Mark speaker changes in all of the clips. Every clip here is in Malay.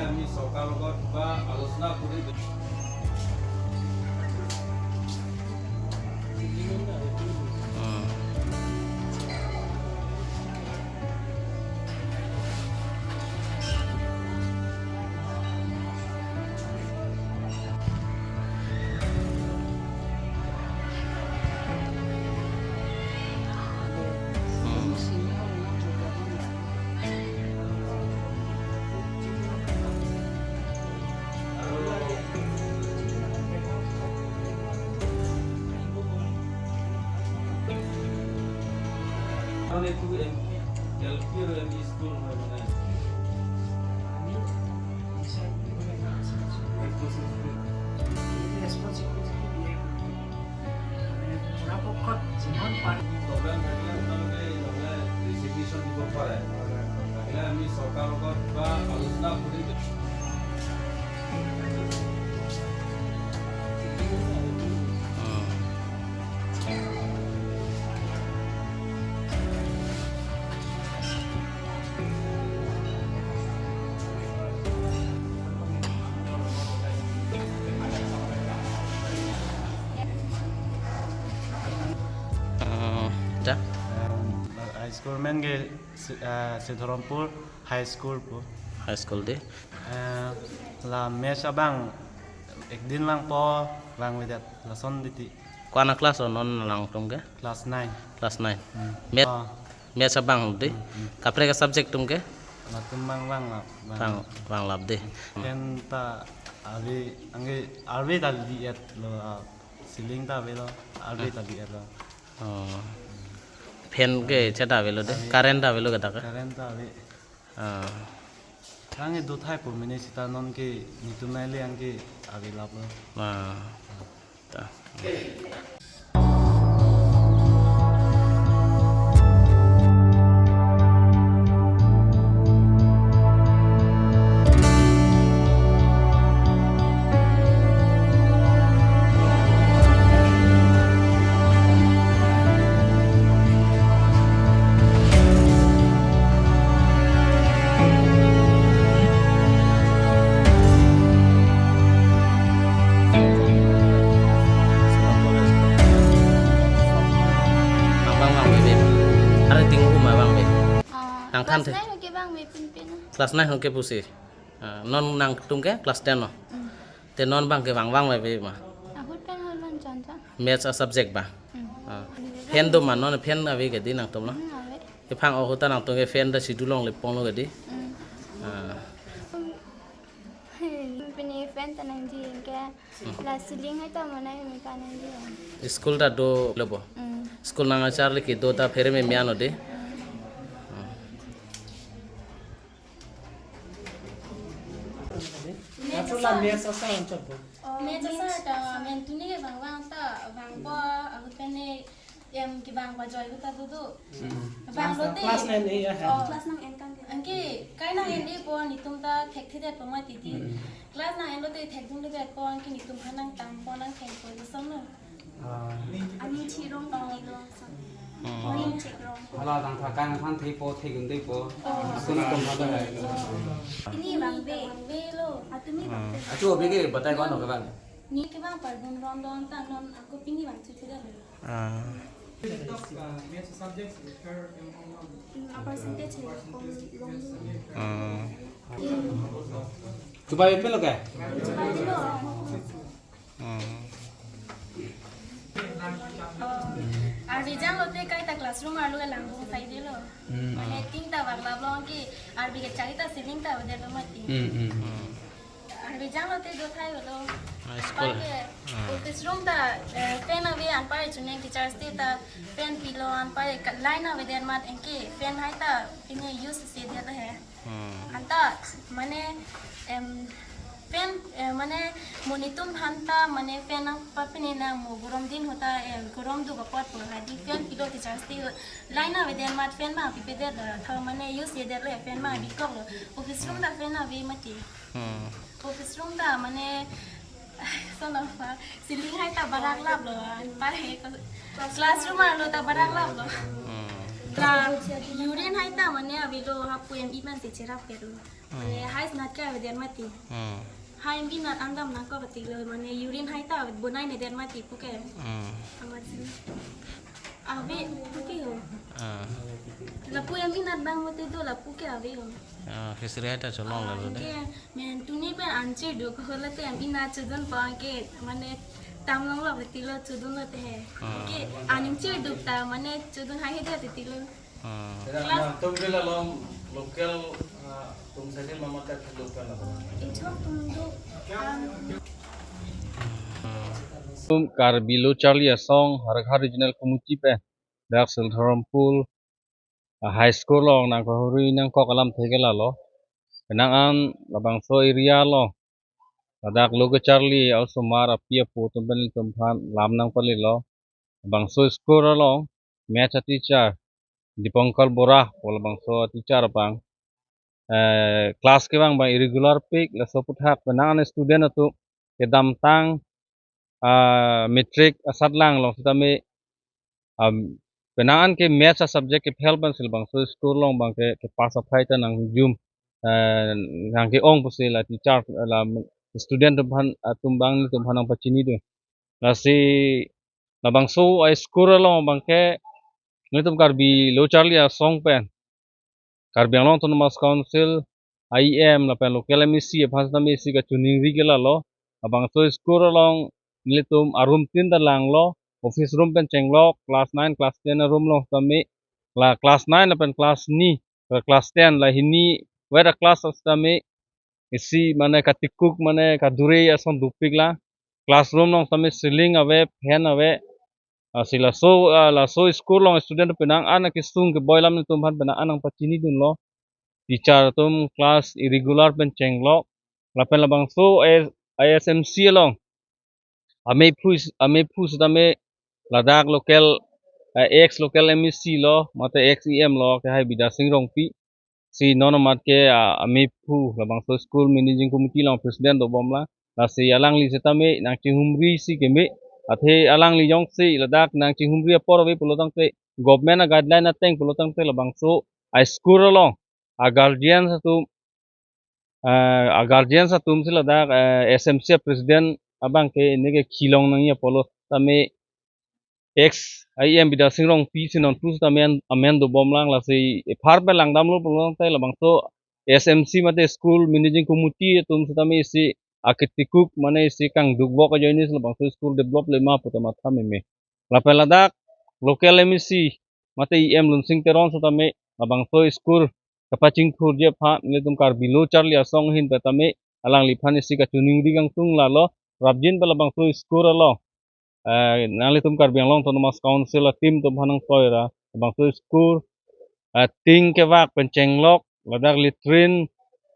Speaker 1: আমি চৰকাৰৰ লগত বা আলোচনা কৰি একটু এলপি আর এমই স্কুল হয় মানে প্ৰব্লেম থাকিলে আপোনালোকে ৰিচিগনেশ্যন দিব পাৰে আহিলে আমি চৰকাৰৰ লগত বা আলোচনা কৰি
Speaker 2: स्कूल में के सिद्धरमपुर हाई स्कूल दे ला मैच abang एक दिन lang po lang with lesson diti
Speaker 3: Kuana kelas non lang tum ke
Speaker 2: class 9
Speaker 3: kelas 9 match abang de kapre ka subject tum ke
Speaker 2: na tumang lang
Speaker 3: bang lab de
Speaker 2: then ta alwi ta liet lo siling ta velo alwi ta liet lo
Speaker 3: fan ke cheta velo de current ta velo kata ka
Speaker 2: current ta alwi Rangi do thai po mini sita non ke nitunai le ang ke alwi lab lo
Speaker 3: ta
Speaker 4: Kelas 9 ke bang me pin
Speaker 3: kelas 9 ke pusi non nang tum ke kelas 10 no te non bang ke bang me be ma
Speaker 4: ahut pen hol man chanta
Speaker 3: maths a subject ba fen do ma non fen ave ke di nang tum no
Speaker 4: ave
Speaker 3: ke phang o hota nang tum ke fen da sidulong le pong lo ke di
Speaker 4: pin event nang di ke la siling hai ta mana me kan di
Speaker 3: school da do lobo school nang achar le ki do ta fere me miano de
Speaker 5: Mesa ta mentuni ke bang ta bang po ahut pene em ki bang pa joy ta du bang lote
Speaker 6: class 9 ya
Speaker 5: class 9 en kan anki kai na en po ni tum ta thek the po ma titi class 9 en lote thek dum de po anki ni tum khanang tam po nang thek po sam na ani chi rong ta ni lo
Speaker 6: Kalau tang thakan than thei po thei gun dei po sun tom ha da
Speaker 5: ini bang be lo atumi bang
Speaker 6: achu obi ke batai kon ho bang
Speaker 5: ni ke bang par gun ron don ta non aku pini bang chu da percentage
Speaker 6: coba pe lo ke
Speaker 5: Arbi jang lote kai ta classroom arlu ke langbong sai de lo mane ting ta bagla blong ki arbi ke chari ta siling ta de lo mati arbi jang lote do thai lo
Speaker 3: school
Speaker 5: office room ta pen ave an pare chune teachers te ta pen pilo an pare line ave den mat enki pen hai ta pine use se de hai anta mane fan mane monitum hanta mane fan ang papine na mo gorom din hota gorom du gapot po hadi fan pilo ti jasti line na veden mat fan ma pipede tha mane use yeder le fan ma bi kong office room da fan na vi mati office room da mane sono fa siling hai ta barak lab lo pare classroom lo ta barak lab lo la urine hai ta mane avilo hapu em iman ti cerap kedu mane hai snat ka veden mati hai em binat andam na ko pati lo mane urine hai ta bonai ne den mati puke amat sin ave puke ho la pu em binat bang mati do la puke ave ho
Speaker 3: History ada colong lalu deh.
Speaker 5: ke men tuni pen anche do ko la te em binat chudun pa ke mane tam long lo pati lo chudun lo te ke anim che du ta mane chudun hai he de ti lo
Speaker 1: तुम के लालों लोकल तुम से मामा का लोकल ना
Speaker 5: itu tum
Speaker 1: तुम कारबिलो चार्ली असोंग हरखा रीजनल कम्युनिटी पे दाक्सल धरमपुल हाई स्कूल लो ना को हुई नंग को कलम थे के लालो नंग आन labang so area lo dak logo Charlie also mar apia po तुम बन तुम फान lam nang pali lo labang so school lo match teacher Dipongkol Borah wala bang so teacher bang class ke bang irregular pick la so puthak penang student atu ke dam tang metric asat lang long sitame penangan ke maths subject ke fail ban sil bang so school long bang ke pass up hai ta nang jum nang ke ong pusi la teacher la student tum bang tum hanang pachini de la si la bang so school long bang ke ngitum karbi lo charli a song pen karbi long autonomous council IEM la pen local MEC phas na MEC ka chuning ri ke la lo abang so school long nilitum arum tin da lang lo office room pen chenglo class 9 class 10 room lo tami la class 9 la pen class ni class 10 la hini wera class tami isi mane katikuk mane kadure ason dupik la classroom long tami ceiling ave fan ave sila so la so school long student penang anak isung ke boy lam ni tum han penang anang pachini dun lo teacher tum class irregular pen chenglo la pen labang so ISMC long ame pus dame ladak local ex local MEC lo mate XEM lo ke hai bida singrong pi si nono mat ke ame pu labang so school managing committee long president do bomla la si alang li setame nang chihumri si keme athe alang li yong si ladak nang chihumri por we pulotang te government guideline na teng pulotang te labang so a school lo a guardian sa tum sila dak SMC president abang ke nege khilong nang ya polo tame ex IEM bida singrong pi sinon plus tamen amen do bomlang la si phar pe langdam lo pulotang te labang so SMC mate school managing committee tum tame si akitikuk mane si kang dugbo ka joinis labang so school develop le ma putama thame me la peladak local MEC mate IEM lunsing teron tame labang so school kapaching khurje pha nitum kar bilo charli asong hin petame alang liphani si ka tuning digang tung lalo rabjin belabang so school lo nali tum kar biang long autonomous council a team tum hanang toira labang so school ting ke wak pencenglok ladak litrin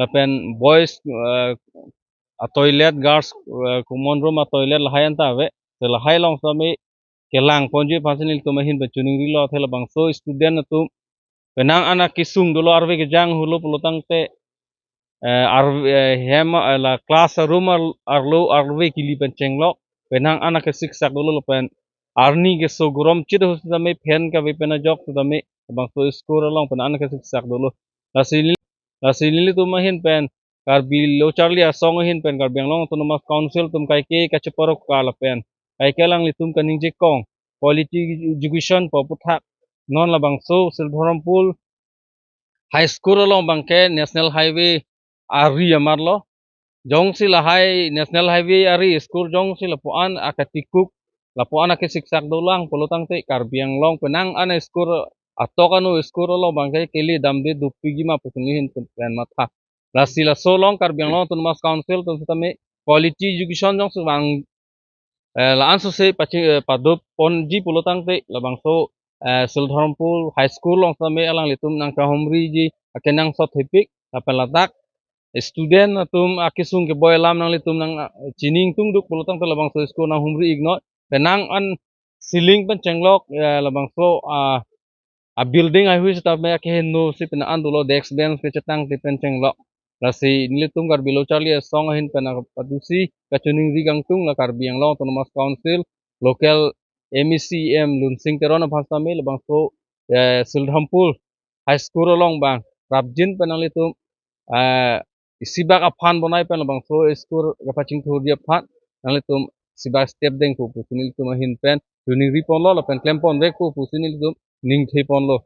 Speaker 1: lapen boys a toilet girls common room a toilet lahayan ta ve te lahai long sami kelang ponji pasinil tum hin pechuning ri lo thela bang so student tum penang anak kisung dulu arve ke jang hulu pelutang te hema la class room arlo arve kili pencenglo penang anak ke siksak dulu pen arni ke so gorom chid hus tame pen ka ve pena jok tame bang so score long pen anak ke siksak dulu la silili tu mahin pen kar bilo charli asong hin pen kar biang long autonomous council tum kai ke ka cheporok kala pen kai ke lang litum kaning je kong quality education poputhak non labang so silbhorampul high school lo bangke national highway ari amarlo jongsi la high national highway ari school jongsi la puan akatikuk la puan ake siksak dolang polotang te karbiang long penang ana school atokanu school lo bangke keli dambe dupigi ma putungihin plan matha la sila so long karbiang long autonomous council tun tame quality education jongsi bang la anso se padup ponji polotang te la bang so Silधरमपुर high school long tame alang litum nang kahumri ji akenang sot hipik apeladak student tum akisung ke boy lam nang le tum nang chining tung duk polotang to labang so school nang humri ignore penang an ceiling pen cenglok labang so a building I wish ta me ke no si pen an dulo desk bench ke chatang ti pen cenglok la si nili tum gar bilo charlie song hin pen padusi kachuning rigang tung la kar biang long autonomous council local MECM lunsing terona bhasa me labang so Silrampur high school long bang rabjin penang le tum sibak aphan bonai pen bang so school gapaching thur dia phat nang tum sibak step deng pu pusinil tum hin pen tuning ripon lo pen klempon rek pu pusinil tum ning thepon lo